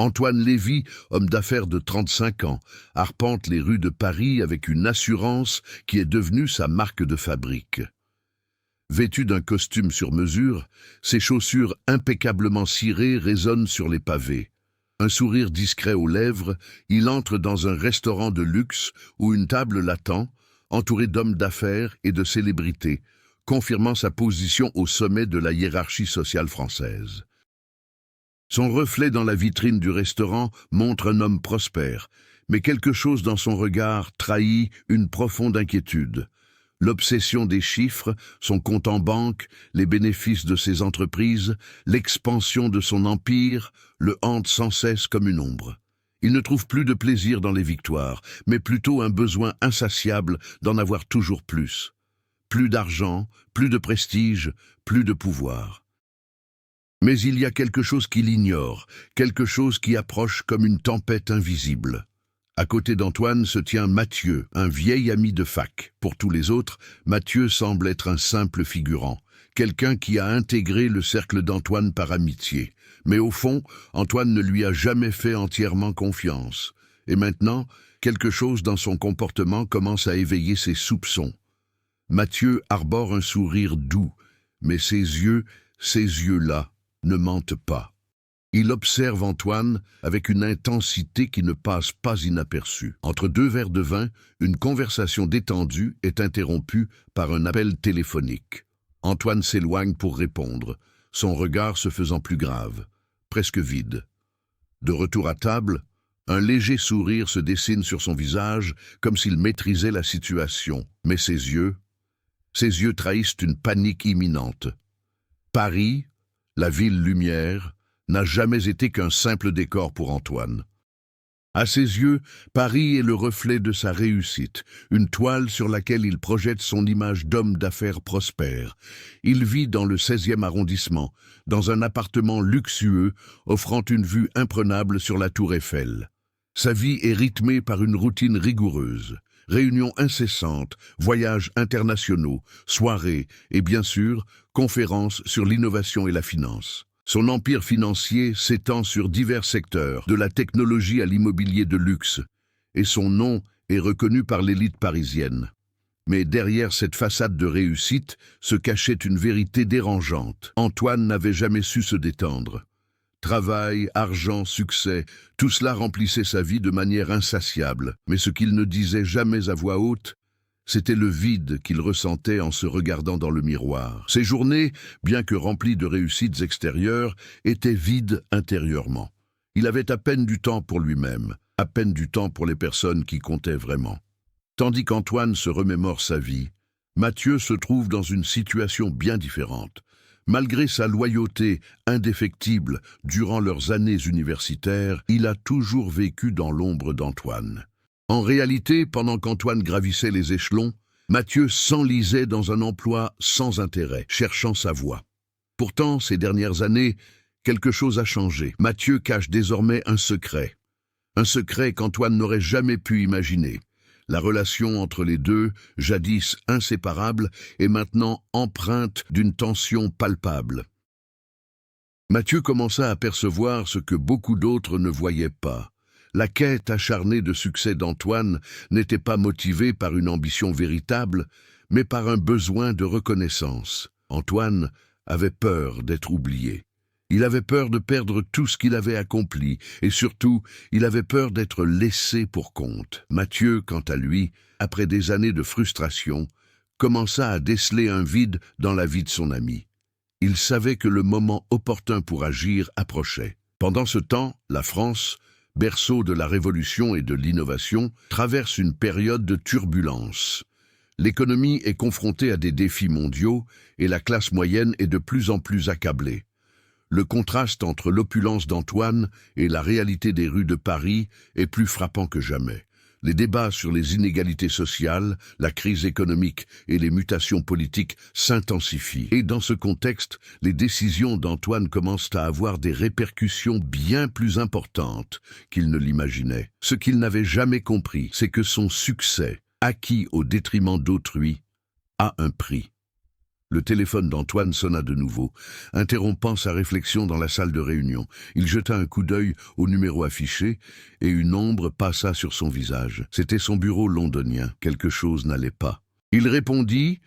Antoine Lévy, homme d'affaires de 35 ans, arpente les rues de Paris avec une assurance qui est devenue sa marque de fabrique. Vêtu d'un costume sur mesure, ses chaussures impeccablement cirées résonnent sur les pavés. Un sourire discret aux lèvres, il entre dans un restaurant de luxe où une table l'attend, entourée d'hommes d'affaires et de célébrités, confirmant sa position au sommet de la hiérarchie sociale française. Son reflet dans la vitrine du restaurant montre un homme prospère, mais quelque chose dans son regard trahit une profonde inquiétude. L'obsession des chiffres, son compte en banque, les bénéfices de ses entreprises, l'expansion de son empire, le hantent sans cesse comme une ombre. Il ne trouve plus de plaisir dans les victoires, mais plutôt un besoin insatiable d'en avoir toujours plus. Plus d'argent, plus de prestige, plus de pouvoir. Mais il y a quelque chose qu'il ignore, quelque chose qui approche comme une tempête invisible. À côté d'Antoine se tient Mathieu, un vieil ami de fac. Pour tous les autres, Mathieu semble être un simple figurant, quelqu'un qui a intégré le cercle d'Antoine par amitié. Mais au fond, Antoine ne lui a jamais fait entièrement confiance. Et maintenant, quelque chose dans son comportement commence à éveiller ses soupçons. Mathieu arbore un sourire doux, mais ces yeux-là, ne mentent pas. Il observe Antoine avec une intensité qui ne passe pas inaperçue. Entre deux verres de vin, une conversation détendue est interrompue par un appel téléphonique. Antoine s'éloigne pour répondre, son regard se faisant plus grave, presque vide. De retour à table, un léger sourire se dessine sur son visage, comme s'il maîtrisait la situation. Mais ses yeux trahissent une panique imminente. Paris, la ville lumière, n'a jamais été qu'un simple décor pour Antoine. À ses yeux, Paris est le reflet de sa réussite, une toile sur laquelle il projette son image d'homme d'affaires prospère. Il vit dans le 16e arrondissement, dans un appartement luxueux, offrant une vue imprenable sur la tour Eiffel. Sa vie est rythmée par une routine rigoureuse. Réunions incessantes, voyages internationaux, soirées et bien sûr, conférences sur l'innovation et la finance. Son empire financier s'étend sur divers secteurs, de la technologie à l'immobilier de luxe, et son nom est reconnu par l'élite parisienne. Mais derrière cette façade de réussite se cachait une vérité dérangeante. Antoine n'avait jamais su se détendre. Travail, argent, succès, tout cela remplissait sa vie de manière insatiable. Mais ce qu'il ne disait jamais à voix haute, c'était le vide qu'il ressentait en se regardant dans le miroir. Ses journées, bien que remplies de réussites extérieures, étaient vides intérieurement. Il avait à peine du temps pour lui-même, à peine du temps pour les personnes qui comptaient vraiment. Tandis qu'Antoine se remémore sa vie, Mathieu se trouve dans une situation bien différente. Malgré sa loyauté indéfectible durant leurs années universitaires, il a toujours vécu dans l'ombre d'Antoine. En réalité, pendant qu'Antoine gravissait les échelons, Mathieu s'enlisait dans un emploi sans intérêt, cherchant sa voie. Pourtant, ces dernières années, quelque chose a changé. Mathieu cache désormais un secret qu'Antoine n'aurait jamais pu imaginer. La relation entre les deux, jadis inséparable, est maintenant empreinte d'une tension palpable. Mathieu commença à percevoir ce que beaucoup d'autres ne voyaient pas. La quête acharnée de succès d'Antoine n'était pas motivée par une ambition véritable, mais par un besoin de reconnaissance. Antoine avait peur d'être oublié. Il avait peur de perdre tout ce qu'il avait accompli, et surtout, il avait peur d'être laissé pour compte. Mathieu, quant à lui, après des années de frustration, commença à déceler un vide dans la vie de son ami. Il savait que le moment opportun pour agir approchait. Pendant ce temps, la France, berceau de la révolution et de l'innovation, traverse une période de turbulence. L'économie est confrontée à des défis mondiaux et la classe moyenne est de plus en plus accablée. Le contraste entre l'opulence d'Antoine et la réalité des rues de Paris est plus frappant que jamais. Les débats sur les inégalités sociales, la crise économique et les mutations politiques s'intensifient. Et dans ce contexte, les décisions d'Antoine commencent à avoir des répercussions bien plus importantes qu'il ne l'imaginait. Ce qu'il n'avait jamais compris, c'est que son succès, acquis au détriment d'autrui, a un prix. Le téléphone d'Antoine sonna de nouveau, interrompant sa réflexion dans la salle de réunion. Il jeta un coup d'œil au numéro affiché, et une ombre passa sur son visage. C'était son bureau londonien. Quelque chose n'allait pas. Il répondit.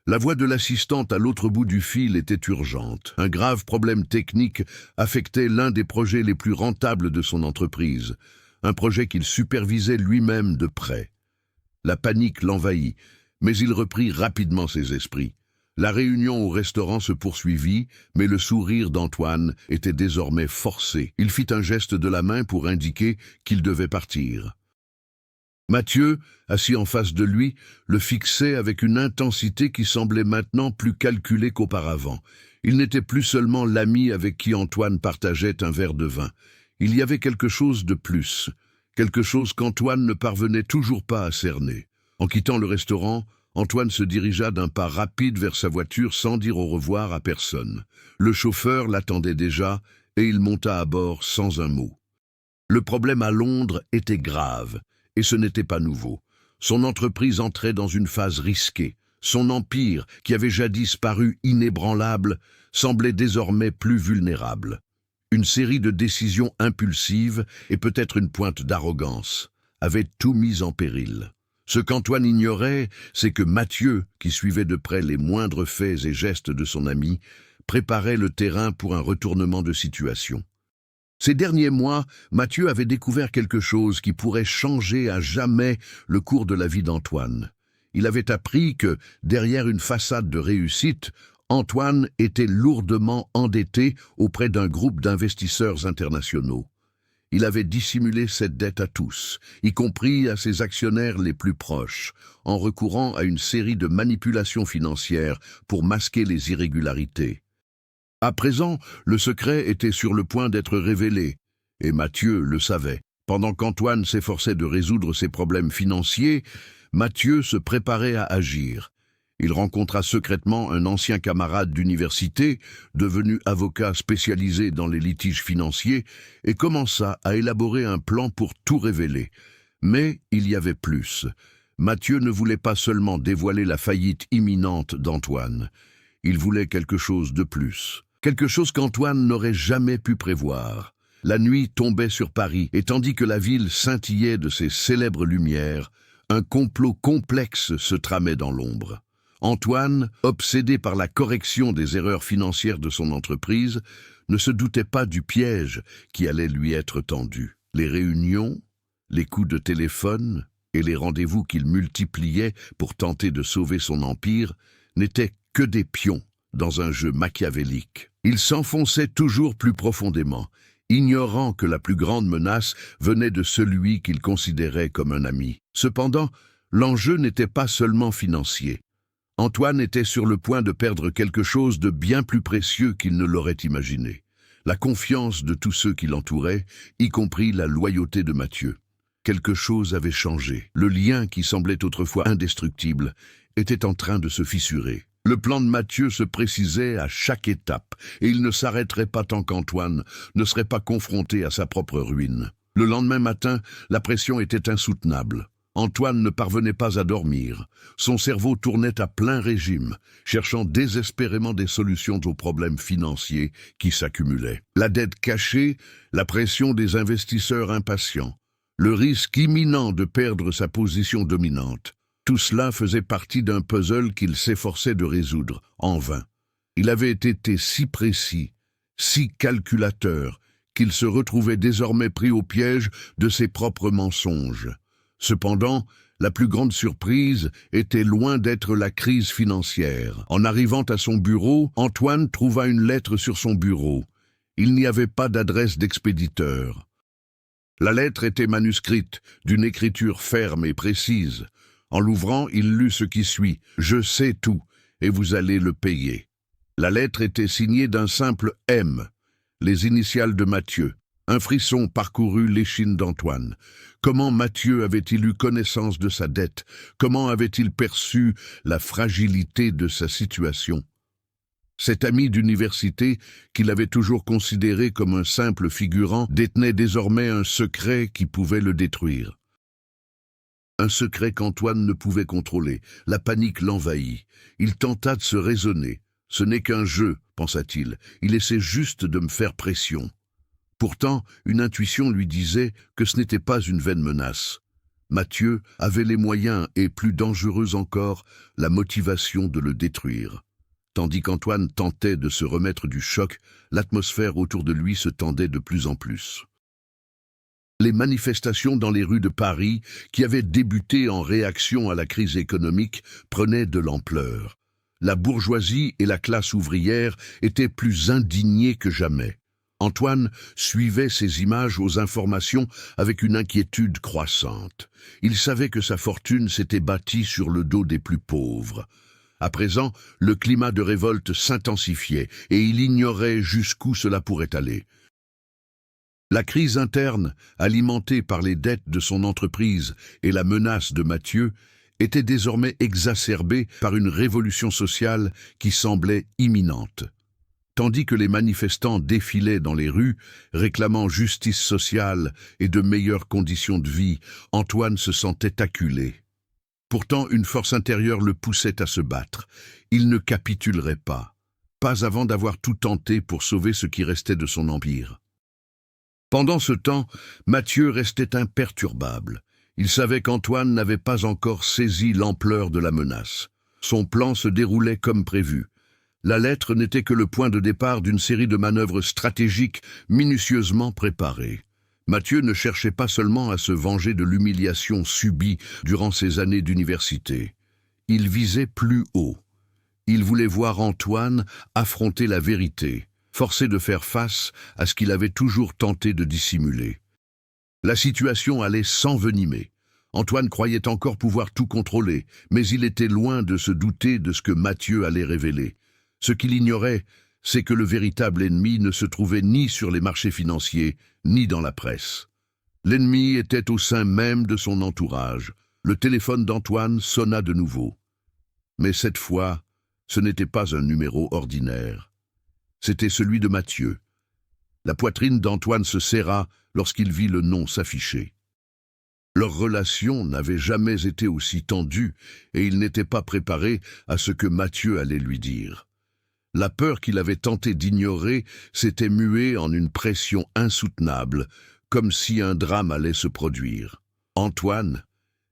La voix de l'assistante à l'autre bout du fil était urgente. Un grave problème technique affectait l'un des projets les plus rentables de son entreprise, un projet qu'il supervisait lui-même de près. La panique l'envahit, mais il reprit rapidement ses esprits. La réunion au restaurant se poursuivit, mais le sourire d'Antoine était désormais forcé. Il fit un geste de la main pour indiquer qu'il devait partir. Mathieu, assis en face de lui, le fixait avec une intensité qui semblait maintenant plus calculée qu'auparavant. Il n'était plus seulement l'ami avec qui Antoine partageait un verre de vin. Il y avait quelque chose de plus, quelque chose qu'Antoine ne parvenait toujours pas à cerner. En quittant le restaurant, Antoine se dirigea d'un pas rapide vers sa voiture sans dire au revoir à personne. Le chauffeur l'attendait déjà et il monta à bord sans un mot. Le problème à Londres était grave, et ce n'était pas nouveau. Son entreprise entrait dans une phase risquée. Son empire, qui avait jadis paru inébranlable, semblait désormais plus vulnérable. Une série de décisions impulsives et peut-être une pointe d'arrogance avaient tout mis en péril. Ce qu'Antoine ignorait, c'est que Mathieu, qui suivait de près les moindres faits et gestes de son ami, préparait le terrain pour un retournement de situation. Ces derniers mois, Mathieu avait découvert quelque chose qui pourrait changer à jamais le cours de la vie d'Antoine. Il avait appris que, derrière une façade de réussite, Antoine était lourdement endetté auprès d'un groupe d'investisseurs internationaux. Il avait dissimulé cette dette à tous, y compris à ses actionnaires les plus proches, en recourant à une série de manipulations financières pour masquer les irrégularités. À présent, le secret était sur le point d'être révélé, et Mathieu le savait. Pendant qu'Antoine s'efforçait de résoudre ses problèmes financiers, Mathieu se préparait à agir. Il rencontra secrètement un ancien camarade d'université, devenu avocat spécialisé dans les litiges financiers, et commença à élaborer un plan pour tout révéler. Mais il y avait plus. Mathieu ne voulait pas seulement dévoiler la faillite imminente d'Antoine. Il voulait quelque chose de plus. Quelque chose qu'Antoine n'aurait jamais pu prévoir. La nuit tombait sur Paris, et tandis que la ville scintillait de ses célèbres lumières, un complot complexe se tramait dans l'ombre. Antoine, obsédé par la correction des erreurs financières de son entreprise, ne se doutait pas du piège qui allait lui être tendu. Les réunions, les coups de téléphone et les rendez-vous qu'il multipliait pour tenter de sauver son empire n'étaient que des pions dans un jeu machiavélique. Il s'enfonçait toujours plus profondément, ignorant que la plus grande menace venait de celui qu'il considérait comme un ami. Cependant, l'enjeu n'était pas seulement financier. Antoine était sur le point de perdre quelque chose de bien plus précieux qu'il ne l'aurait imaginé. La confiance de tous ceux qui l'entouraient, y compris la loyauté de Mathieu. Quelque chose avait changé. Le lien qui semblait autrefois indestructible était en train de se fissurer. Le plan de Mathieu se précisait à chaque étape, et il ne s'arrêterait pas tant qu'Antoine ne serait pas confronté à sa propre ruine. Le lendemain matin, la pression était insoutenable. Antoine ne parvenait pas à dormir. Son cerveau tournait à plein régime, cherchant désespérément des solutions aux problèmes financiers qui s'accumulaient. La dette cachée, la pression des investisseurs impatients, le risque imminent de perdre sa position dominante. Tout cela faisait partie d'un puzzle qu'il s'efforçait de résoudre, en vain. Il avait été si précis, si calculateur, qu'il se retrouvait désormais pris au piège de ses propres mensonges. Cependant, la plus grande surprise était loin d'être la crise financière. En arrivant à son bureau, Antoine trouva une lettre sur son bureau. Il n'y avait pas d'adresse d'expéditeur. La lettre était manuscrite, d'une écriture ferme et précise. En l'ouvrant, il lut ce qui suit. « Je sais tout, et vous allez le payer. » La lettre était signée d'un simple « M », les initiales de Mathieu. Un frisson parcourut l'échine d'Antoine. Comment Mathieu avait-il eu connaissance de sa dette? Comment avait-il perçu la fragilité de sa situation? Cet ami d'université, qu'il avait toujours considéré comme un simple figurant, détenait désormais un secret qui pouvait le détruire. Un secret qu'Antoine ne pouvait contrôler. La panique l'envahit. Il tenta de se raisonner. « Ce n'est qu'un jeu », pensa-t-il. « Il essaie juste de me faire pression. » Pourtant, une intuition lui disait que ce n'était pas une vaine menace. Mathieu avait les moyens et, plus dangereux encore, la motivation de le détruire. Tandis qu'Antoine tentait de se remettre du choc, l'atmosphère autour de lui se tendait de plus en plus. Les manifestations dans les rues de Paris, qui avaient débuté en réaction à la crise économique, prenaient de l'ampleur. La bourgeoisie et la classe ouvrière étaient plus indignées que jamais. Antoine suivait ces images aux informations avec une inquiétude croissante. Il savait que sa fortune s'était bâtie sur le dos des plus pauvres. À présent, le climat de révolte s'intensifiait et il ignorait jusqu'où cela pourrait aller. La crise interne, alimentée par les dettes de son entreprise et la menace de Mathieu, était désormais exacerbée par une révolution sociale qui semblait imminente. Tandis que les manifestants défilaient dans les rues, réclamant justice sociale et de meilleures conditions de vie, Antoine se sentait acculé. Pourtant, une force intérieure le poussait à se battre. Il ne capitulerait pas avant d'avoir tout tenté pour sauver ce qui restait de son empire. Pendant ce temps, Mathieu restait imperturbable. Il savait qu'Antoine n'avait pas encore saisi l'ampleur de la menace. Son plan se déroulait comme prévu. La lettre n'était que le point de départ d'une série de manœuvres stratégiques minutieusement préparées. Mathieu ne cherchait pas seulement à se venger de l'humiliation subie durant ses années d'université. Il visait plus haut. Il voulait voir Antoine affronter la vérité, forcé de faire face à ce qu'il avait toujours tenté de dissimuler. La situation allait s'envenimer. Antoine croyait encore pouvoir tout contrôler, mais il était loin de se douter de ce que Mathieu allait révéler. Ce qu'il ignorait, c'est que le véritable ennemi ne se trouvait ni sur les marchés financiers, ni dans la presse. L'ennemi était au sein même de son entourage. Le téléphone d'Antoine sonna de nouveau. Mais cette fois, ce n'était pas un numéro ordinaire. C'était celui de Mathieu. La poitrine d'Antoine se serra lorsqu'il vit le nom s'afficher. Leur relation n'avait jamais été aussi tendue et il n'était pas préparé à ce que Mathieu allait lui dire. La peur qu'il avait tenté d'ignorer s'était muée en une pression insoutenable, comme si un drame allait se produire. « Antoine, »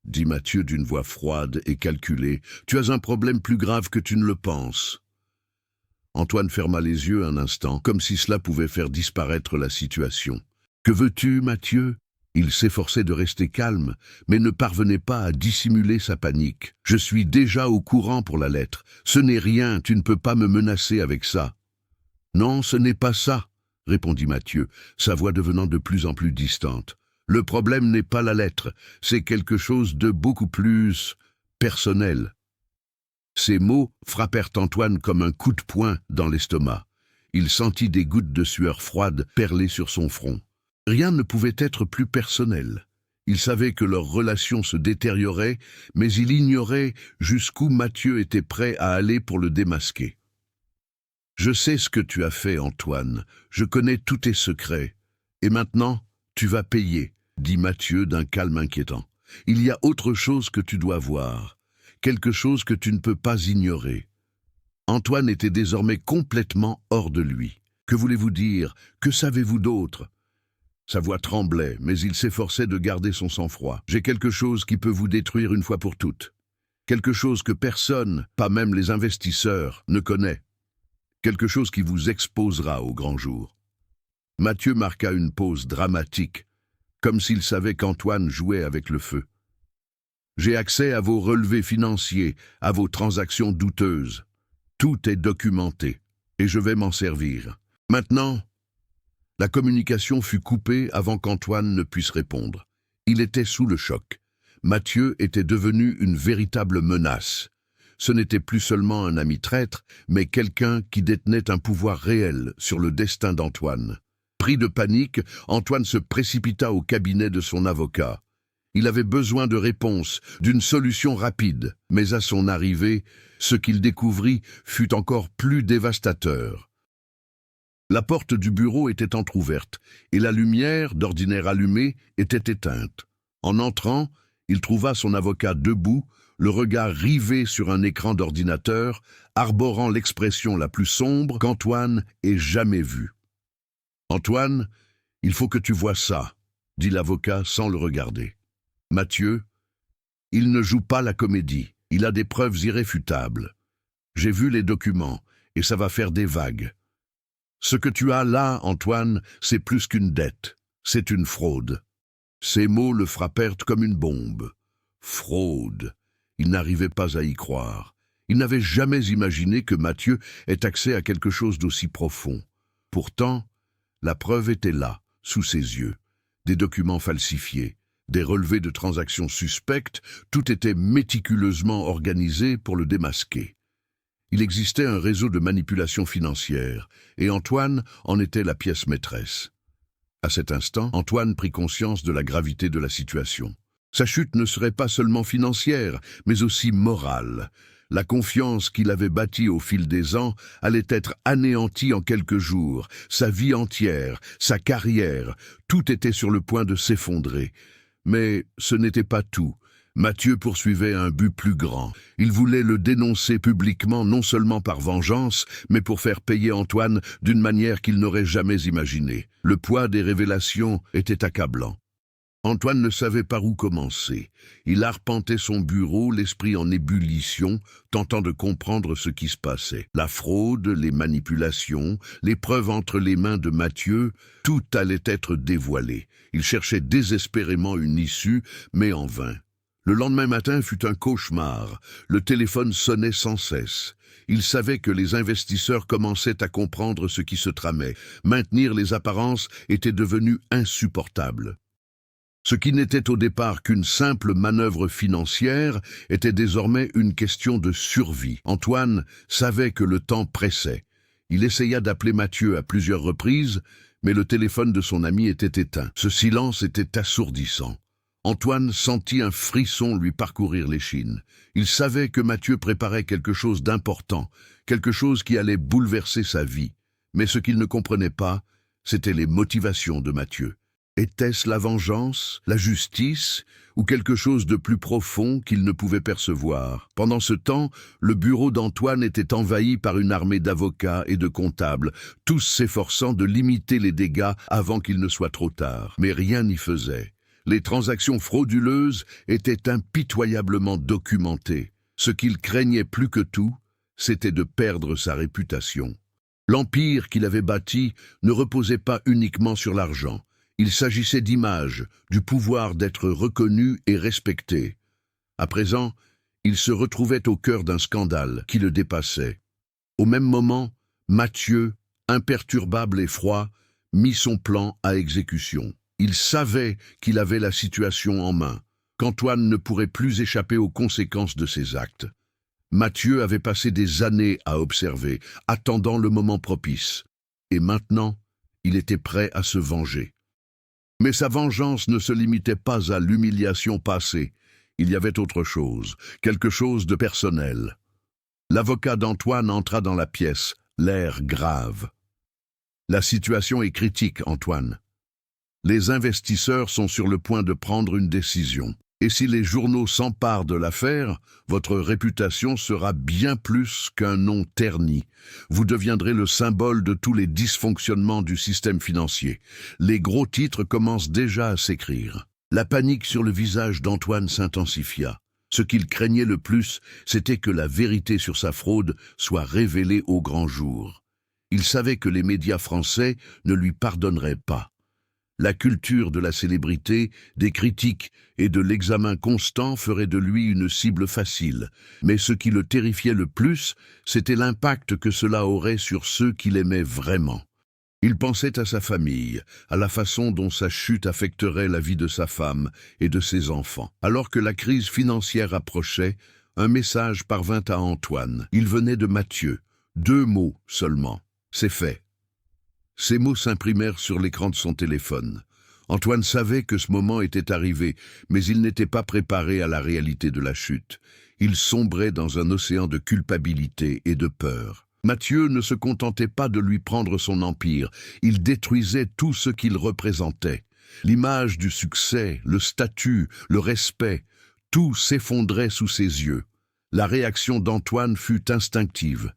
dit Mathieu d'une voix froide et calculée, « tu as un problème plus grave que tu ne le penses. » Antoine ferma les yeux un instant, comme si cela pouvait faire disparaître la situation. « Que veux-tu, Mathieu ?» Il s'efforçait de rester calme, mais ne parvenait pas à dissimuler sa panique. « Je suis déjà au courant pour la lettre. Ce n'est rien, tu ne peux pas me menacer avec ça. »« Non, ce n'est pas ça, » répondit Mathieu, sa voix devenant de plus en plus distante. « Le problème n'est pas la lettre, c'est quelque chose de beaucoup plus personnel. » Ces mots frappèrent Antoine comme un coup de poing dans l'estomac. Il sentit des gouttes de sueur froide perler sur son front. Rien ne pouvait être plus personnel. Il savait que leur relation se détériorait, mais il ignorait jusqu'où Mathieu était prêt à aller pour le démasquer. « Je sais ce que tu as fait, Antoine. Je connais tous tes secrets. Et maintenant, tu vas payer, » dit Mathieu d'un calme inquiétant. « Il y a autre chose que tu dois voir, quelque chose que tu ne peux pas ignorer. » Antoine était désormais complètement hors de lui. « Que voulez-vous dire? Que savez-vous d'autre ?» Sa voix tremblait, mais il s'efforçait de garder son sang-froid. « J'ai quelque chose qui peut vous détruire une fois pour toutes. Quelque chose que personne, pas même les investisseurs, ne connaît. Quelque chose qui vous exposera au grand jour. » Mathieu marqua une pause dramatique, comme s'il savait qu'Antoine jouait avec le feu. « J'ai accès à vos relevés financiers, à vos transactions douteuses. Tout est documenté, et je vais m'en servir. Maintenant, » la communication fut coupée avant qu'Antoine ne puisse répondre. Il était sous le choc. Mathieu était devenu une véritable menace. Ce n'était plus seulement un ami traître, mais quelqu'un qui détenait un pouvoir réel sur le destin d'Antoine. Pris de panique, Antoine se précipita au cabinet de son avocat. Il avait besoin de réponses, d'une solution rapide, mais à son arrivée, ce qu'il découvrit fut encore plus dévastateur. La porte du bureau était entr'ouverte, et la lumière, d'ordinaire allumée, était éteinte. En entrant, Il trouva son avocat debout, le regard rivé sur un écran d'ordinateur, arborant l'expression la plus sombre qu'Antoine ait jamais vue. « Antoine, il faut que tu vois ça », dit l'avocat sans le regarder. « Mathieu, il ne joue pas la comédie, il a des preuves irréfutables. J'ai vu les documents, et ça va faire des vagues. Ce que tu as là, Antoine, c'est plus qu'une dette, c'est une fraude. » Ces mots le frappèrent comme une bombe. Fraude. Il n'arrivait pas à y croire. Il n'avait jamais imaginé que Mathieu ait accès à quelque chose d'aussi profond. Pourtant, la preuve était là, sous ses yeux. Des documents falsifiés, des relevés de transactions suspectes, tout était méticuleusement organisé pour le démasquer. Il existait un réseau de manipulation financière, et Antoine en était la pièce maîtresse. À cet instant, Antoine prit conscience de la gravité de la situation. Sa chute ne serait pas seulement financière, mais aussi morale. La confiance qu'il avait bâtie au fil des ans allait être anéantie en quelques jours. Sa vie entière, sa carrière, tout était sur le point de s'effondrer. Mais ce n'était pas tout. Mathieu poursuivait un but plus grand. Il voulait le dénoncer publiquement, non seulement par vengeance, mais pour faire payer Antoine d'une manière qu'il n'aurait jamais imaginée. Le poids des révélations était accablant. Antoine ne savait par où commencer. Il arpentait son bureau, l'esprit en ébullition, tentant de comprendre ce qui se passait. La fraude, les manipulations, les preuves entre les mains de Mathieu, tout allait être dévoilé. Il cherchait désespérément une issue, mais en vain. Le lendemain matin fut un cauchemar. Le téléphone sonnait sans cesse. Il savait que les investisseurs commençaient à comprendre ce qui se tramait. Maintenir les apparences était devenu insupportable. Ce qui n'était au départ qu'une simple manœuvre financière était désormais une question de survie. Antoine savait que le temps pressait. Il essaya d'appeler Mathieu à plusieurs reprises, mais le téléphone de son ami était éteint. Ce silence était assourdissant. Antoine sentit un frisson lui parcourir l'échine. Il savait que Mathieu préparait quelque chose d'important, quelque chose qui allait bouleverser sa vie. Mais ce qu'il ne comprenait pas, c'étaient les motivations de Mathieu. Était-ce la vengeance, la justice, ou quelque chose de plus profond qu'il ne pouvait percevoir? Pendant ce temps, le bureau d'Antoine était envahi par une armée d'avocats et de comptables, tous s'efforçant de limiter les dégâts avant qu'il ne soit trop tard. Mais rien n'y faisait. Les transactions frauduleuses étaient impitoyablement documentées. Ce qu'il craignait plus que tout, c'était de perdre sa réputation. L'empire qu'il avait bâti ne reposait pas uniquement sur l'argent. Il s'agissait d'image, du pouvoir d'être reconnu et respecté. À présent, il se retrouvait au cœur d'un scandale qui le dépassait. Au même moment, Mathieu, imperturbable et froid, mit son plan à exécution. Il savait qu'il avait la situation en main, qu'Antoine ne pourrait plus échapper aux conséquences de ses actes. Mathieu avait passé des années à observer, attendant le moment propice. Et maintenant, il était prêt à se venger. Mais sa vengeance ne se limitait pas à l'humiliation passée. Il y avait autre chose, quelque chose de personnel. L'avocat d'Antoine entra dans la pièce, l'air grave. « La situation est critique, Antoine. Les investisseurs sont sur le point de prendre une décision. Et si les journaux s'emparent de l'affaire, votre réputation sera bien plus qu'un nom terni. Vous deviendrez le symbole de tous les dysfonctionnements du système financier. Les gros titres commencent déjà à s'écrire. » La panique sur le visage d'Antoine s'intensifia. Ce qu'il craignait le plus, c'était que la vérité sur sa fraude soit révélée au grand jour. Il savait que les médias français ne lui pardonneraient pas. La culture de la célébrité, des critiques et de l'examen constant ferait de lui une cible facile. Mais ce qui le terrifiait le plus, c'était l'impact que cela aurait sur ceux qu'il aimait vraiment. Il pensait à sa famille, à la façon dont sa chute affecterait la vie de sa femme et de ses enfants. Alors que la crise financière approchait, un message parvint à Antoine. Il venait de Mathieu. 2 mots seulement. C'est fait. Ces mots s'imprimèrent sur l'écran de son téléphone. Antoine savait que ce moment était arrivé, mais il n'était pas préparé à la réalité de la chute. Il sombrait dans un océan de culpabilité et de peur. Mathieu ne se contentait pas de lui prendre son empire, il détruisait tout ce qu'il représentait. L'image du succès, le statut, le respect, Tout s'effondrait sous ses yeux. La réaction d'Antoine fut instinctive.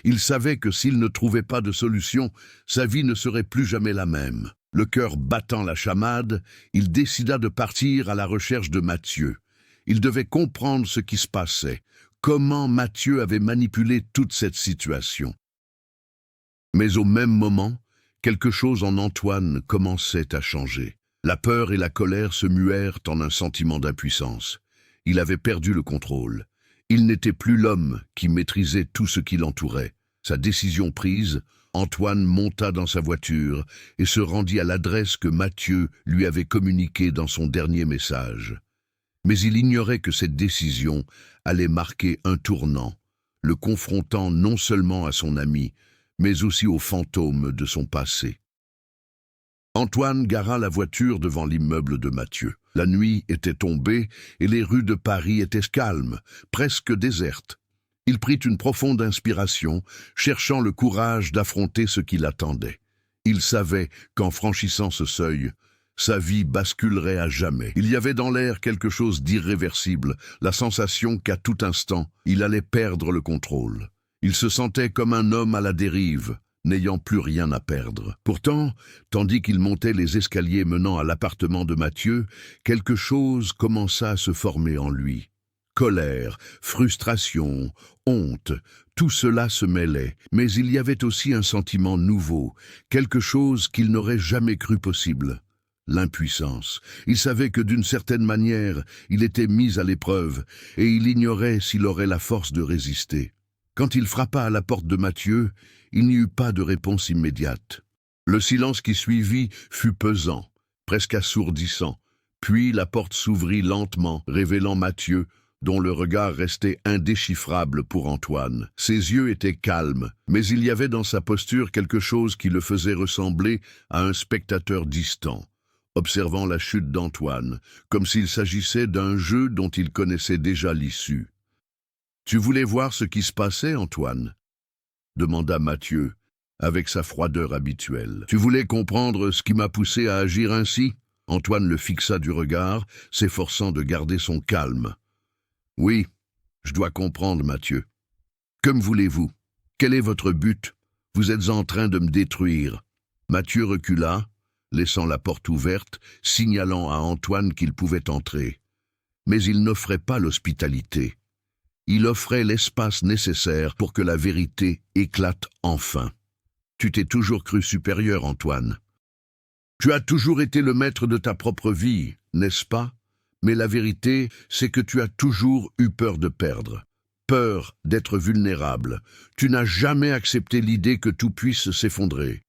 Il savait que s'il ne trouvait pas de solution, sa vie ne serait plus jamais la même. Le cœur battant la chamade, il décida de partir à la recherche de Mathieu. Il devait comprendre ce qui se passait, comment Mathieu avait manipulé toute cette situation. Mais au même moment, quelque chose en Antoine commençait à changer. La peur et la colère se muèrent en un sentiment d'impuissance. Il avait perdu le contrôle. Il n'était plus l'homme qui maîtrisait tout ce qui l'entourait. Sa décision prise, Antoine monta dans sa voiture et se rendit à l'adresse que Mathieu lui avait communiquée dans son dernier message. Mais il ignorait que cette décision allait marquer un tournant, le confrontant non seulement à son ami, mais aussi aux fantômes de son passé. Antoine gara la voiture devant l'immeuble de Mathieu. La nuit était tombée et les rues de Paris étaient calmes, presque désertes. Il prit une profonde inspiration, cherchant le courage d'affronter ce qui l'attendait. Il savait qu'en franchissant ce seuil, sa vie basculerait à jamais. Il y avait dans l'air quelque chose d'irréversible, la sensation qu'à tout instant, il allait perdre le contrôle. Il se sentait comme un homme à la dérive, n'ayant plus rien à perdre. Pourtant, tandis qu'il montait les escaliers menant à l'appartement de Mathieu, quelque chose commença à se former en lui. Colère, frustration, honte, tout cela se mêlait, mais il y avait aussi un sentiment nouveau, quelque chose qu'il n'aurait jamais cru possible. L'impuissance. Il savait que d'une certaine manière, il était mis à l'épreuve, et il ignorait s'il aurait la force de résister. Quand il frappa à la porte de Mathieu, il n'y eut pas de réponse immédiate. Le silence qui suivit fut pesant, presque assourdissant. Puis la porte s'ouvrit lentement, révélant Mathieu, dont le regard restait indéchiffrable pour Antoine. Ses yeux étaient calmes, mais il y avait dans sa posture quelque chose qui le faisait ressembler à un spectateur distant, observant la chute d'Antoine, comme s'il s'agissait d'un jeu dont il connaissait déjà l'issue. « Tu voulais voir ce qui se passait, Antoine ?» demanda Mathieu, avec sa froideur habituelle. « Tu voulais comprendre ce qui m'a poussé à agir ainsi ?» Antoine le fixa du regard, s'efforçant de garder son calme. « Oui, je dois comprendre, Mathieu. Que me voulez-vous? Quel est votre but? Vous êtes en train de me détruire. » Mathieu recula, laissant la porte ouverte, signalant à Antoine qu'il pouvait entrer. Mais il n'offrait pas l'hospitalité. Il offrait l'espace nécessaire pour que la vérité éclate enfin. « Tu t'es toujours cru supérieur, Antoine. Tu as toujours été le maître de ta propre vie, n'est-ce pas? Mais la vérité, c'est que tu as toujours eu peur de perdre, peur d'être vulnérable. Tu n'as jamais accepté l'idée que tout puisse s'effondrer.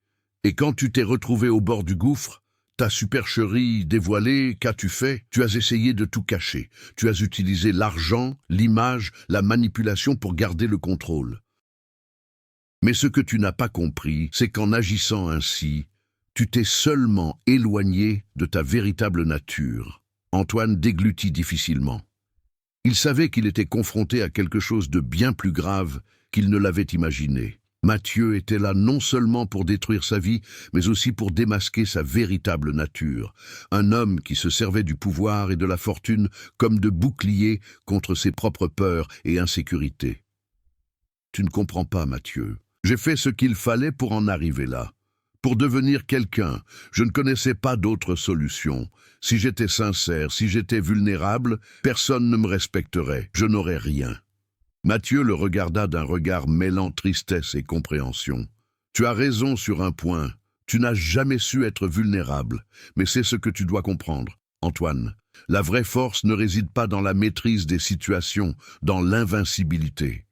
Et quand tu t'es retrouvé au bord du gouffre, ta supercherie dévoilée, qu'as-tu fait? Tu as essayé de tout cacher. Tu as utilisé l'argent, l'image, la manipulation pour garder le contrôle. Mais ce que tu n'as pas compris, c'est qu'en agissant ainsi, tu t'es seulement éloigné de ta véritable nature. » Antoine déglutit difficilement. Il savait qu'il était confronté à quelque chose de bien plus grave qu'il ne l'avait imaginé. Mathieu était là non seulement pour détruire sa vie, mais aussi pour démasquer sa véritable nature. Un homme qui se servait du pouvoir et de la fortune comme de bouclier contre ses propres peurs et insécurités. Tu ne comprends pas, Mathieu. J'ai fait ce qu'il fallait pour en arriver là. Pour devenir quelqu'un, je ne connaissais pas d'autre solution. Si j'étais sincère, si j'étais vulnérable, personne ne me respecterait. Je n'aurais rien. Mathieu le regarda d'un regard mêlant tristesse et compréhension. Tu as raison sur un point. Tu n'as jamais su être vulnérable. Mais c'est ce que tu dois comprendre, Antoine. La vraie force ne réside pas dans la maîtrise des situations, dans l'invincibilité.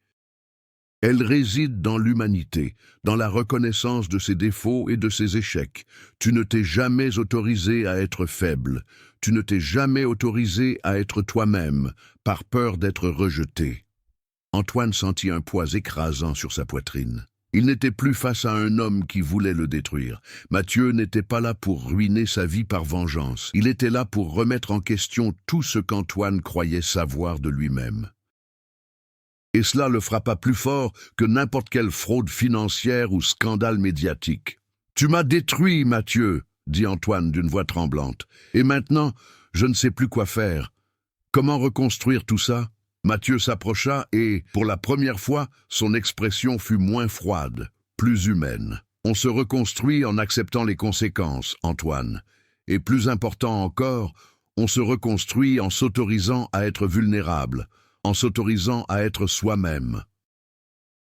Elle réside dans l'humanité, dans la reconnaissance de ses défauts et de ses échecs. Tu ne t'es jamais autorisé à être faible. Tu ne t'es jamais autorisé à être toi-même, par peur d'être rejeté. Antoine sentit un poids écrasant sur sa poitrine. Il n'était plus face à un homme qui voulait le détruire. Mathieu n'était pas là pour ruiner sa vie par vengeance. Il était là pour remettre en question tout ce qu'Antoine croyait savoir de lui-même. Et cela le frappa plus fort que n'importe quelle fraude financière ou scandale médiatique. « Tu m'as détruit, Mathieu !» dit Antoine d'une voix tremblante. « Et maintenant, je ne sais plus quoi faire. Comment reconstruire tout ça? Mathieu s'approcha et, pour la première fois, son expression fut moins froide, plus humaine. On se reconstruit en acceptant les conséquences, Antoine. Et plus important encore, on se reconstruit en s'autorisant à être vulnérable, en s'autorisant à être soi-même.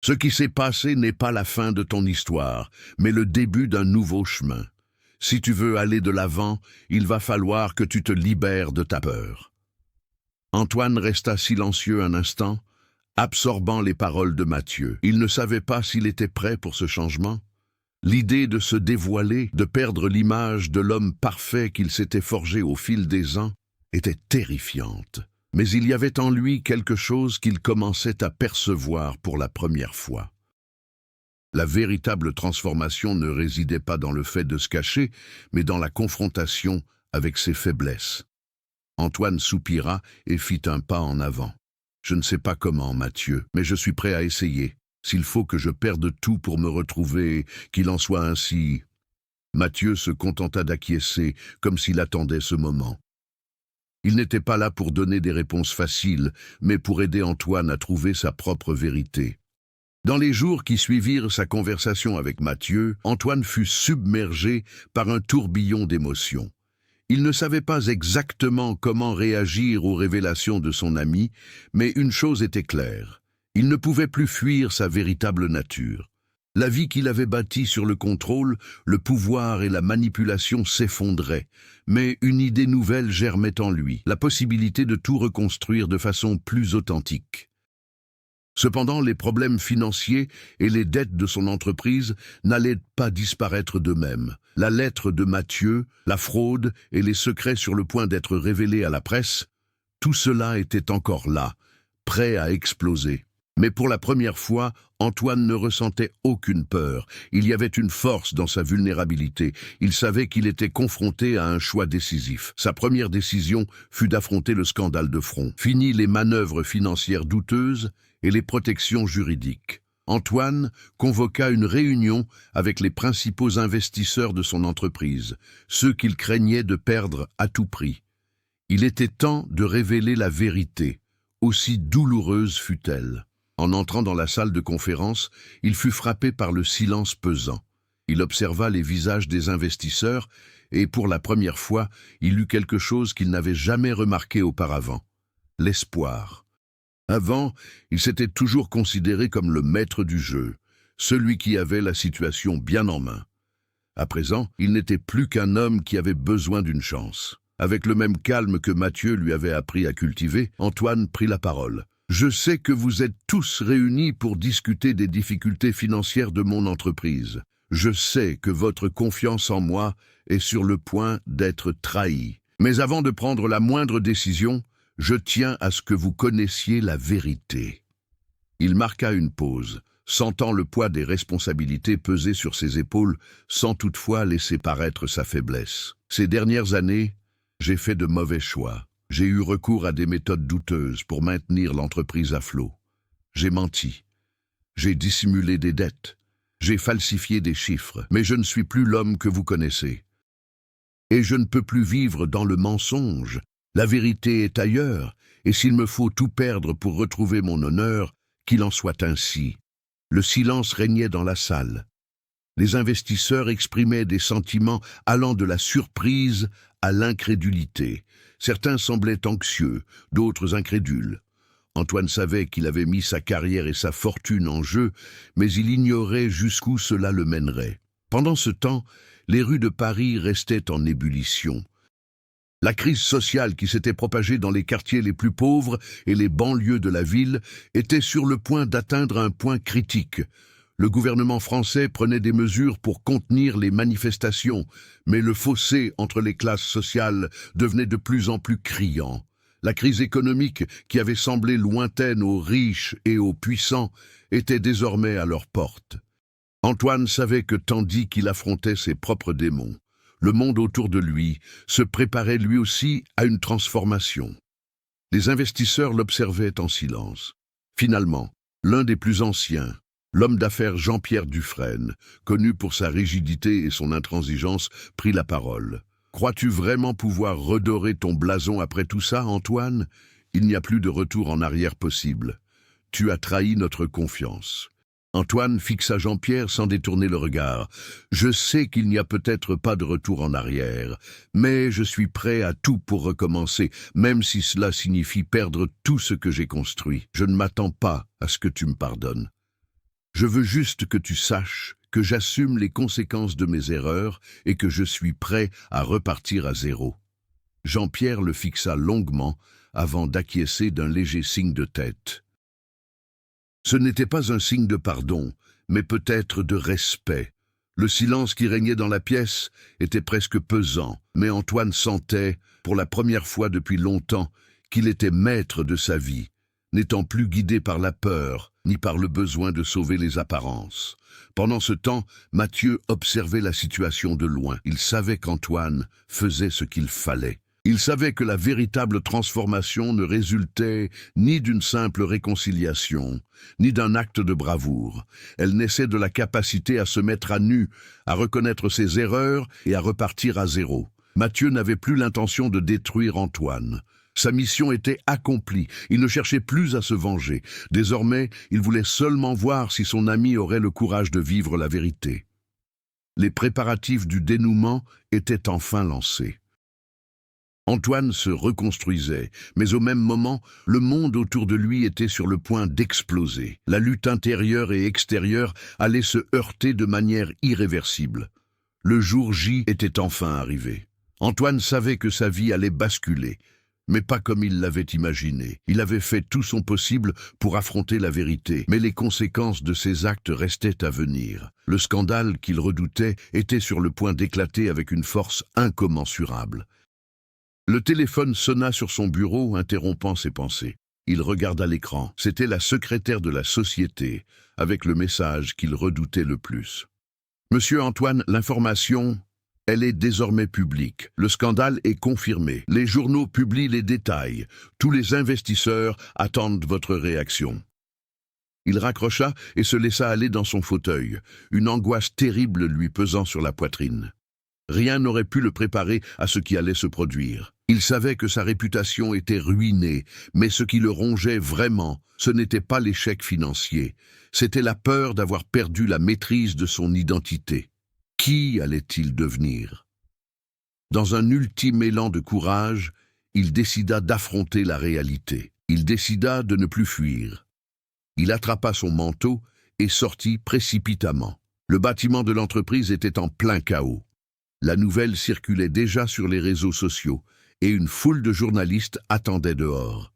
Ce qui s'est passé n'est pas la fin de ton histoire, mais le début d'un nouveau chemin. Si tu veux aller de l'avant, il va falloir que tu te libères de ta peur. Antoine resta silencieux un instant, absorbant les paroles de Mathieu. Il ne savait pas s'il était prêt pour ce changement. L'idée de se dévoiler, de perdre l'image de l'homme parfait qu'il s'était forgé au fil des ans, était terrifiante. Mais il y avait en lui quelque chose qu'il commençait à percevoir pour la première fois. La véritable transformation ne résidait pas dans le fait de se cacher, mais dans la confrontation avec ses faiblesses. Antoine soupira et fit un pas en avant. « Je ne sais pas comment, Mathieu, mais je suis prêt à essayer. S'il faut que je perde tout pour me retrouver, qu'il en soit ainsi. » Mathieu se contenta d'acquiescer, comme s'il attendait ce moment. Il n'était pas là pour donner des réponses faciles, mais pour aider Antoine à trouver sa propre vérité. Dans les jours qui suivirent sa conversation avec Mathieu, Antoine fut submergé par un tourbillon d'émotions. Il ne savait pas exactement comment réagir aux révélations de son ami, mais une chose était claire. Il ne pouvait plus fuir sa véritable nature. La vie qu'il avait bâtie sur le contrôle, le pouvoir et la manipulation s'effondraient, mais une idée nouvelle germait en lui, la possibilité de tout reconstruire de façon plus authentique. Cependant, les problèmes financiers et les dettes de son entreprise n'allaient pas disparaître d'eux-mêmes. La lettre de Mathieu, la fraude et les secrets sur le point d'être révélés à la presse, tout cela était encore là, prêt à exploser. Mais pour la première fois, Antoine ne ressentait aucune peur. Il y avait une force dans sa vulnérabilité. Il savait qu'il était confronté à un choix décisif. Sa première décision fut d'affronter le scandale de front. Fini les manœuvres financières douteuses et les protections juridiques. Antoine convoqua une réunion avec les principaux investisseurs de son entreprise, ceux qu'il craignait de perdre à tout prix. Il était temps de révéler la vérité, aussi douloureuse fut-elle. En entrant dans la salle de conférence, il fut frappé par le silence pesant. Il observa les visages des investisseurs et, pour la première fois, il eut quelque chose qu'il n'avait jamais remarqué auparavant. L'espoir. Avant, il s'était toujours considéré comme le maître du jeu, celui qui avait la situation bien en main. À présent, il n'était plus qu'un homme qui avait besoin d'une chance. Avec le même calme que Mathieu lui avait appris à cultiver, Antoine prit la parole. « Je sais que vous êtes tous réunis pour discuter des difficultés financières de mon entreprise. Je sais que votre confiance en moi est sur le point d'être trahie. Mais avant de prendre la moindre décision, je tiens à ce que vous connaissiez la vérité. » Il marqua une pause, sentant le poids des responsabilités peser sur ses épaules, sans toutefois laisser paraître sa faiblesse. « Ces dernières années, j'ai fait de mauvais choix. J'ai eu recours à des méthodes douteuses pour maintenir l'entreprise à flot. J'ai menti. J'ai dissimulé des dettes. J'ai falsifié des chiffres. Mais je ne suis plus l'homme que vous connaissez. Et je ne peux plus vivre dans le mensonge. La vérité est ailleurs, et s'il me faut tout perdre pour retrouver mon honneur, qu'il en soit ainsi. » Le silence régnait dans la salle. Les investisseurs exprimaient des sentiments allant de la surprise à l'incrédulité. Certains semblaient anxieux, d'autres incrédules. Antoine savait qu'il avait mis sa carrière et sa fortune en jeu, mais il ignorait jusqu'où cela le mènerait. Pendant ce temps, les rues de Paris restaient en ébullition. La crise sociale qui s'était propagée dans les quartiers les plus pauvres et les banlieues de la ville était sur le point d'atteindre un point critique. Le gouvernement français prenait des mesures pour contenir les manifestations, mais le fossé entre les classes sociales devenait de plus en plus criant. La crise économique, qui avait semblé lointaine aux riches et aux puissants, était désormais à leurs portes. Antoine savait que tandis qu'il affrontait ses propres démons, le monde autour de lui se préparait lui aussi à une transformation. Les investisseurs l'observaient en silence. Finalement, l'un des plus anciens, l'homme d'affaires Jean-Pierre Dufresne, connu pour sa rigidité et son intransigeance, prit la parole. « Crois-tu vraiment pouvoir redorer ton blason après tout ça, Antoine ? Il n'y a plus de retour en arrière possible. Tu as trahi notre confiance. Antoine fixa Jean-Pierre sans détourner le regard. Je sais qu'il n'y a peut-être pas de retour en arrière, mais je suis prêt à tout pour recommencer, même si cela signifie perdre tout ce que j'ai construit. Je ne m'attends pas à ce que tu me pardonnes. Je veux juste que tu saches que j'assume les conséquences de mes erreurs et que je suis prêt à repartir à zéro. Jean-Pierre le fixa longuement avant d'acquiescer d'un léger signe de tête. Ce n'était pas un signe de pardon, mais peut-être de respect. Le silence qui régnait dans la pièce était presque pesant, mais Antoine sentait, pour la première fois depuis longtemps, qu'il était maître de sa vie, n'étant plus guidé par la peur, ni par le besoin de sauver les apparences. Pendant ce temps, Mathieu observait la situation de loin. Il savait qu'Antoine faisait ce qu'il fallait. Il savait que la véritable transformation ne résultait ni d'une simple réconciliation, ni d'un acte de bravoure. Elle naissait de la capacité à se mettre à nu, à reconnaître ses erreurs et à repartir à zéro. Mathieu n'avait plus l'intention de détruire Antoine. Sa mission était accomplie. Il ne cherchait plus à se venger. Désormais, il voulait seulement voir si son ami aurait le courage de vivre la vérité. Les préparatifs du dénouement étaient enfin lancés. Antoine se reconstruisait, mais au même moment, le monde autour de lui était sur le point d'exploser. La lutte intérieure et extérieure allait se heurter de manière irréversible. Le jour J était enfin arrivé. Antoine savait que sa vie allait basculer, mais pas comme il l'avait imaginé. Il avait fait tout son possible pour affronter la vérité, mais les conséquences de ses actes restaient à venir. Le scandale qu'il redoutait était sur le point d'éclater avec une force incommensurable. Le téléphone sonna sur son bureau, interrompant ses pensées. Il regarda l'écran. C'était la secrétaire de la société, avec le message qu'il redoutait le plus. « Monsieur Antoine, l'information, elle est désormais publique. Le scandale est confirmé. Les journaux publient les détails. Tous les investisseurs attendent votre réaction. » Il raccrocha et se laissa aller dans son fauteuil, une angoisse terrible lui pesant sur la poitrine. Rien n'aurait pu le préparer à ce qui allait se produire. Il savait que sa réputation était ruinée, mais ce qui le rongeait vraiment, ce n'était pas l'échec financier, c'était la peur d'avoir perdu la maîtrise de son identité. Qui allait-il devenir? Dans un ultime élan de courage, il décida d'affronter la réalité. Il décida de ne plus fuir. Il attrapa son manteau et sortit précipitamment. Le bâtiment de l'entreprise était en plein chaos. La nouvelle circulait déjà sur les réseaux sociaux et une foule de journalistes attendait dehors.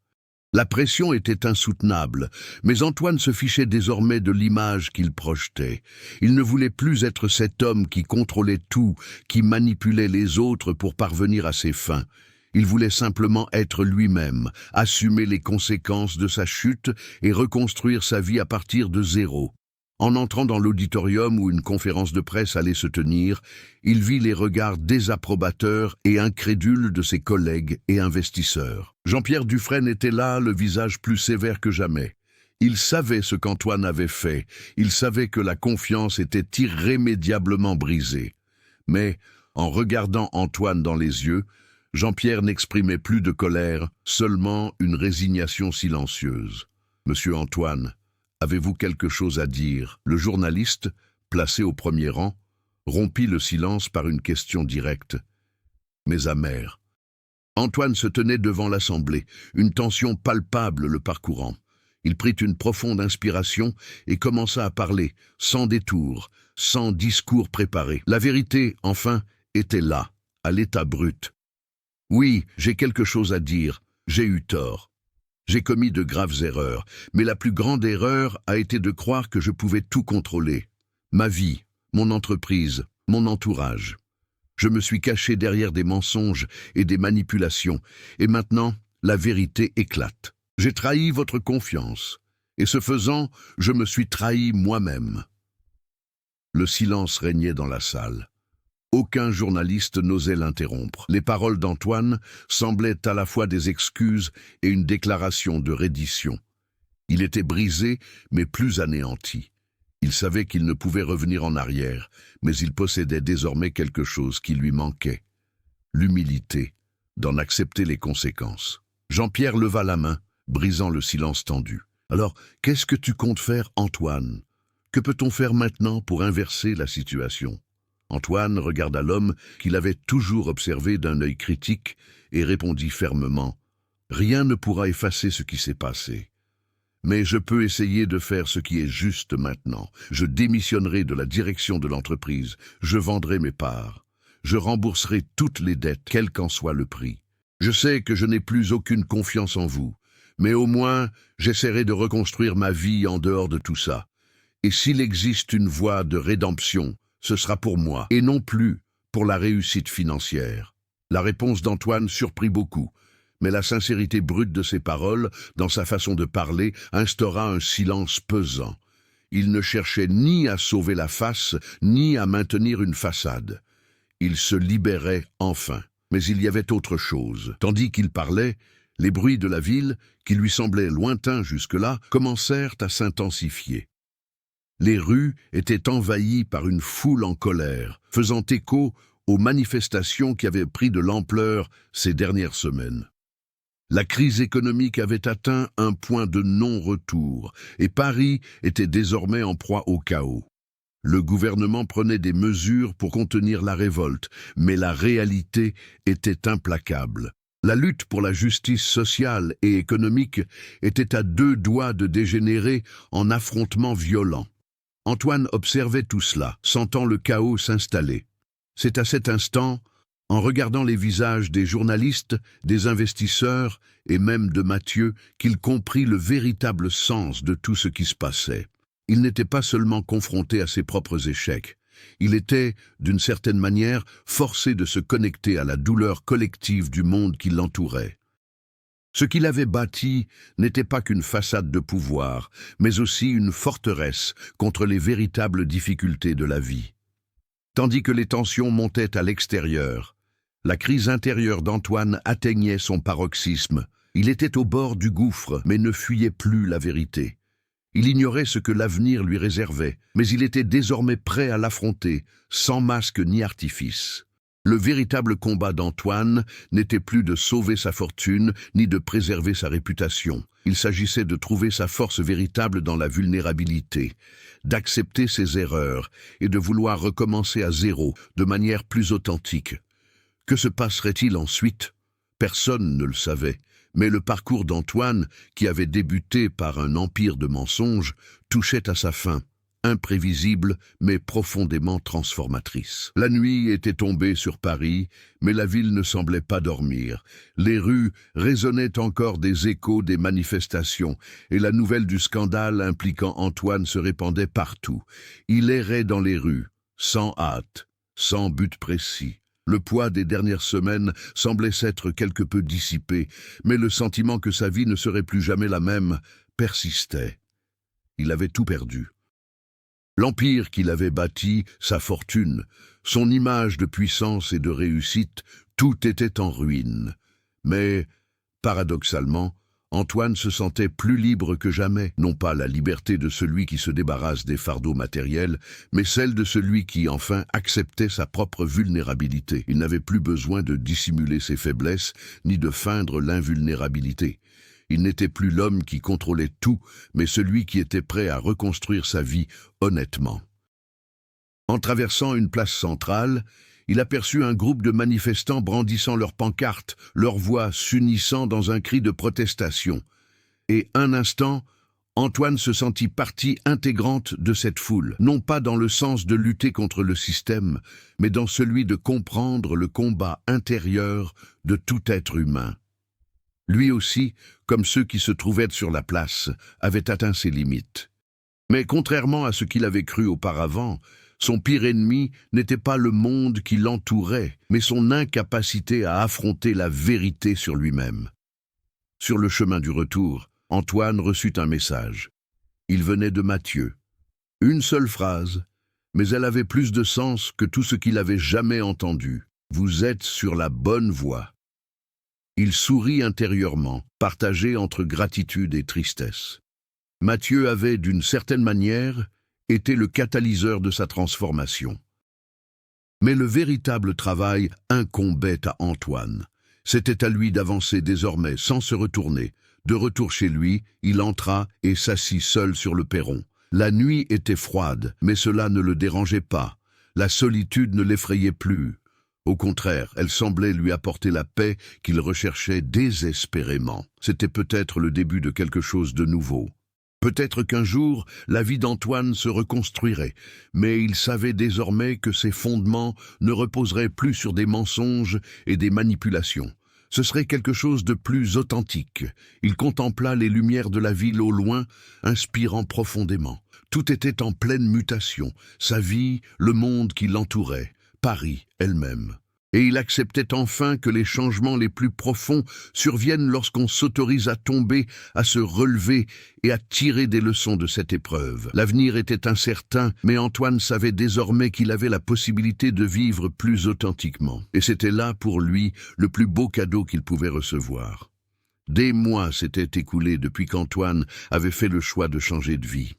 La pression était insoutenable, mais Antoine se fichait désormais de l'image qu'il projetait. Il ne voulait plus être cet homme qui contrôlait tout, qui manipulait les autres pour parvenir à ses fins. Il voulait simplement être lui-même, assumer les conséquences de sa chute et reconstruire sa vie à partir de zéro. En entrant dans l'auditorium où une conférence de presse allait se tenir, il vit les regards désapprobateurs et incrédules de ses collègues et investisseurs. Jean-Pierre Dufresne était là, le visage plus sévère que jamais. Il savait ce qu'Antoine avait fait, il savait que la confiance était irrémédiablement brisée. Mais, en regardant Antoine dans les yeux, Jean-Pierre n'exprimait plus de colère, seulement une résignation silencieuse. « Monsieur Antoine, avez-vous quelque chose à dire ?» Le journaliste, placé au premier rang, rompit le silence par une question directe, mais amère. Antoine se tenait devant l'assemblée, une tension palpable le parcourant. Il prit une profonde inspiration et commença à parler, sans détour, sans discours préparé. La vérité, enfin, était là, à l'état brut. « Oui, j'ai quelque chose à dire, j'ai eu tort. J'ai commis de graves erreurs, mais la plus grande erreur a été de croire que je pouvais tout contrôler. Ma vie, mon entreprise, mon entourage. Je me suis caché derrière des mensonges et des manipulations, et maintenant, la vérité éclate. J'ai trahi votre confiance, et ce faisant, je me suis trahi moi-même. » Le silence régnait dans la salle. Aucun journaliste n'osait l'interrompre. Les paroles d'Antoine semblaient à la fois des excuses et une déclaration de reddition. Il était brisé, mais plus anéanti. Il savait qu'il ne pouvait revenir en arrière, mais il possédait désormais quelque chose qui lui manquait. L'humilité, d'en accepter les conséquences. Jean-Pierre leva la main, brisant le silence tendu. « Alors, qu'est-ce que tu comptes faire, Antoine? Que peut-on faire maintenant pour inverser la situation ?» Antoine regarda l'homme qu'il avait toujours observé d'un œil critique et répondit fermement « Rien ne pourra effacer ce qui s'est passé. Mais je peux essayer de faire ce qui est juste maintenant. Je démissionnerai de la direction de l'entreprise, je vendrai mes parts. Je rembourserai toutes les dettes, quel qu'en soit le prix. Je sais que je n'ai plus aucune confiance en vous, mais au moins j'essaierai de reconstruire ma vie en dehors de tout ça. Et s'il existe une voie de rédemption, ce sera pour moi, et non plus pour la réussite financière. » La réponse d'Antoine surprit beaucoup, mais la sincérité brute de ses paroles, dans sa façon de parler, instaura un silence pesant. Il ne cherchait ni à sauver la face, ni à maintenir une façade. Il se libérait enfin. Mais il y avait autre chose. Tandis qu'il parlait, les bruits de la ville, qui lui semblaient lointains jusque-là, commencèrent à s'intensifier. Les rues étaient envahies par une foule en colère, faisant écho aux manifestations qui avaient pris de l'ampleur ces dernières semaines. La crise économique avait atteint un point de non-retour, et Paris était désormais en proie au chaos. Le gouvernement prenait des mesures pour contenir la révolte, mais la réalité était implacable. La lutte pour la justice sociale et économique était à deux doigts de dégénérer en affrontements violents. Antoine observait tout cela, sentant le chaos s'installer. C'est à cet instant, en regardant les visages des journalistes, des investisseurs et même de Mathieu, qu'il comprit le véritable sens de tout ce qui se passait. Il n'était pas seulement confronté à ses propres échecs, il était, d'une certaine manière, forcé de se connecter à la douleur collective du monde qui l'entourait. Ce qu'il avait bâti n'était pas qu'une façade de pouvoir, mais aussi une forteresse contre les véritables difficultés de la vie. Tandis que les tensions montaient à l'extérieur, la crise intérieure d'Antoine atteignait son paroxysme. Il était au bord du gouffre, mais ne fuyait plus la vérité. Il ignorait ce que l'avenir lui réservait, mais il était désormais prêt à l'affronter, sans masque ni artifice. Le véritable combat d'Antoine n'était plus de sauver sa fortune, ni de préserver sa réputation. Il s'agissait de trouver sa force véritable dans la vulnérabilité, d'accepter ses erreurs et de vouloir recommencer à zéro, de manière plus authentique. Que se passerait-il ensuite? Personne ne le savait. Mais le parcours d'Antoine, qui avait débuté par un empire de mensonges, touchait à sa fin, imprévisible mais profondément transformatrice. La nuit était tombée sur Paris, mais la ville ne semblait pas dormir. Les rues résonnaient encore des échos des manifestations, et la nouvelle du scandale impliquant Antoine se répandait partout. Il errait dans les rues, sans hâte, sans but précis. Le poids des dernières semaines semblait s'être quelque peu dissipé, mais le sentiment que sa vie ne serait plus jamais la même persistait. Il avait tout perdu. L'empire qu'il avait bâti, sa fortune, son image de puissance et de réussite, tout était en ruine. Mais, paradoxalement, Antoine se sentait plus libre que jamais, non pas la liberté de celui qui se débarrasse des fardeaux matériels, mais celle de celui qui, enfin, acceptait sa propre vulnérabilité. Il n'avait plus besoin de dissimuler ses faiblesses, ni de feindre l'invulnérabilité. Il n'était plus l'homme qui contrôlait tout, mais celui qui était prêt à reconstruire sa vie honnêtement. En traversant une place centrale, il aperçut un groupe de manifestants brandissant leurs pancartes, leurs voix s'unissant dans un cri de protestation. Et un instant, Antoine se sentit partie intégrante de cette foule, non pas dans le sens de lutter contre le système, mais dans celui de comprendre le combat intérieur de tout être humain. Lui aussi, comme ceux qui se trouvaient sur la place, avait atteint ses limites. Mais contrairement à ce qu'il avait cru auparavant, son pire ennemi n'était pas le monde qui l'entourait, mais son incapacité à affronter la vérité sur lui-même. Sur le chemin du retour, Antoine reçut un message. Il venait de Mathieu. Une seule phrase, mais elle avait plus de sens que tout ce qu'il avait jamais entendu. Vous êtes sur la bonne voie. Il sourit intérieurement, partagé entre gratitude et tristesse. Mathieu avait, d'une certaine manière, était le catalyseur de sa transformation. Mais le véritable travail incombait à Antoine. C'était à lui d'avancer désormais sans se retourner. De retour chez lui, il entra et s'assit seul sur le perron. La nuit était froide, mais cela ne le dérangeait pas. La solitude ne l'effrayait plus. Au contraire, elle semblait lui apporter la paix qu'il recherchait désespérément. C'était peut-être le début de quelque chose de nouveau. Peut-être qu'un jour, la vie d'Antoine se reconstruirait, mais il savait désormais que ses fondements ne reposeraient plus sur des mensonges et des manipulations. Ce serait quelque chose de plus authentique. Il contempla les lumières de la ville au loin, inspirant profondément. Tout était en pleine mutation, sa vie, le monde qui l'entourait, Paris elle-même. Et il acceptait enfin que les changements les plus profonds surviennent lorsqu'on s'autorise à tomber, à se relever et à tirer des leçons de cette épreuve. L'avenir était incertain, mais Antoine savait désormais qu'il avait la possibilité de vivre plus authentiquement. Et c'était là, pour lui, le plus beau cadeau qu'il pouvait recevoir. Des mois s'étaient écoulés depuis qu'Antoine avait fait le choix de changer de vie.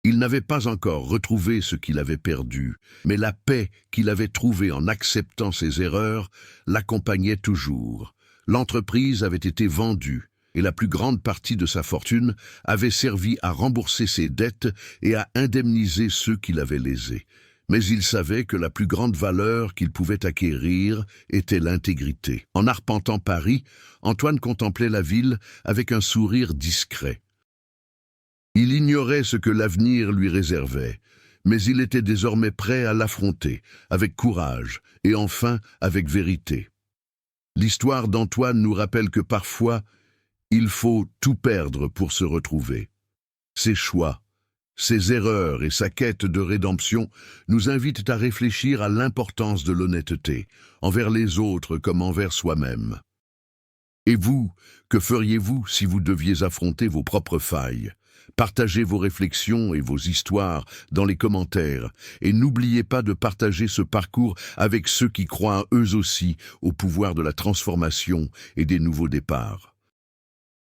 Il n'avait pas encore retrouvé ce qu'il avait perdu, mais la paix qu'il avait trouvée en acceptant ses erreurs l'accompagnait toujours. L'entreprise avait été vendue, et la plus grande partie de sa fortune avait servi à rembourser ses dettes et à indemniser ceux qui l'avaient lésé. Mais il savait que la plus grande valeur qu'il pouvait acquérir était l'intégrité. En arpentant Paris, Antoine contemplait la ville avec un sourire discret. Il ignorait ce que l'avenir lui réservait, mais il était désormais prêt à l'affronter, avec courage et enfin avec vérité. L'histoire d'Antoine nous rappelle que parfois, il faut tout perdre pour se retrouver. Ses choix, ses erreurs et sa quête de rédemption nous invitent à réfléchir à l'importance de l'honnêteté, envers les autres comme envers soi-même. Et vous, que feriez-vous si vous deviez affronter vos propres failles ? Partagez vos réflexions et vos histoires dans les commentaires et n'oubliez pas de partager ce parcours avec ceux qui croient eux aussi au pouvoir de la transformation et des nouveaux départs.